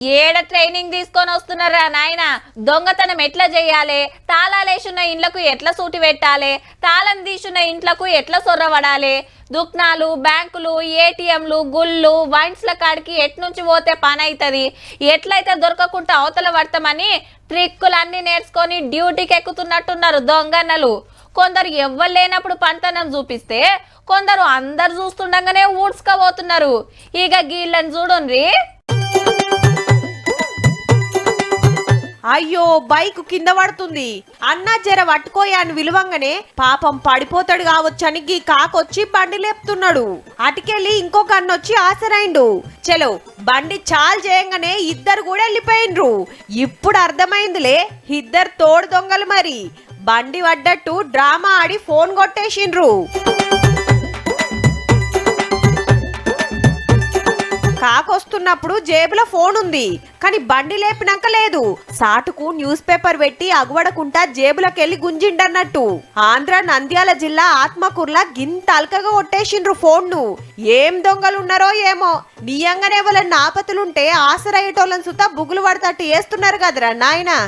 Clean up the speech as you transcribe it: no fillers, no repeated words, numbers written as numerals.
ఏడ ట్రైనింగ్ తీసుకొని వస్తున్నారా నాయన? దొంగతనం ఎట్లా చేయాలి, తాళాలేసున్న ఇండ్లకు ఎట్లా సూటి పెట్టాలి, తాళం తీసున్న ఇంట్లకు ఎట్లా సొర్రవడాలి, దుక్నాలు, బ్యాంకులు, ఏటీఎంలు, గుళ్ళు, వైన్స్ల కాడికి ఎట్నుంచి పోతే పని అవుతుంది, ఎట్లయితే దొరకకుండా అవతల పడతామని ట్రిక్కులన్నీ నేర్చుకొని డ్యూటీకి ఎక్కుతున్నట్టున్నారు దొంగన్నలు. కొందరు ఎవ్వరు లేనప్పుడు పంతనం చూపిస్తే, కొందరు అందరు చూస్తుండగానే ఊడ్చుకోబోతున్నారు. ఇక గీళ్ళని చూడండి. అయ్యో బైక్ కింద పడుతుంది అన్నా, జర పట్టుకోయా అని విలువంగానే పాపం పడిపోతాడు కావచ్చని గీ కాకొచ్చి బండి లేపుతున్నాడు. అటుకెళ్ళి ఇంకొక అన్నొచ్చి ఆసరైండు. చలో బండి చాలు చేయంగానే ఇద్దరు కూడా వెళ్ళిపోయిండ్రు. ఇప్పుడు అర్థమైందిలే, ఇద్దరు తోడు దొంగలు. మరి బండి పడ్డట్టు డ్రామా ఆడి ఫోన్ కొట్టేసిండ్రు. కాకొస్తున్నప్పుడు జేబులో ఫోన్ ఉంది, కానీ బండి లేపినాక లేదు. సాటుకు న్యూస్ పేపర్ పెట్టి అగవడకుంటా జేబులకెళ్ళి గుంజిండన్నట్టు. ఆంధ్ర నంద్యాల జిల్లా ఆత్మకూర్లా గింత అల్కగా కొట్టేసిండ్రు ఫోన్ను. ఏం దొంగలున్నారో ఏమో, నియంగానే వాళ్ళ నాపతులుంటే ఆసరయ్యేటోళ్ళని సుతా బుగులు పడతట్టు వేస్తున్నారు కదరా నాయనా.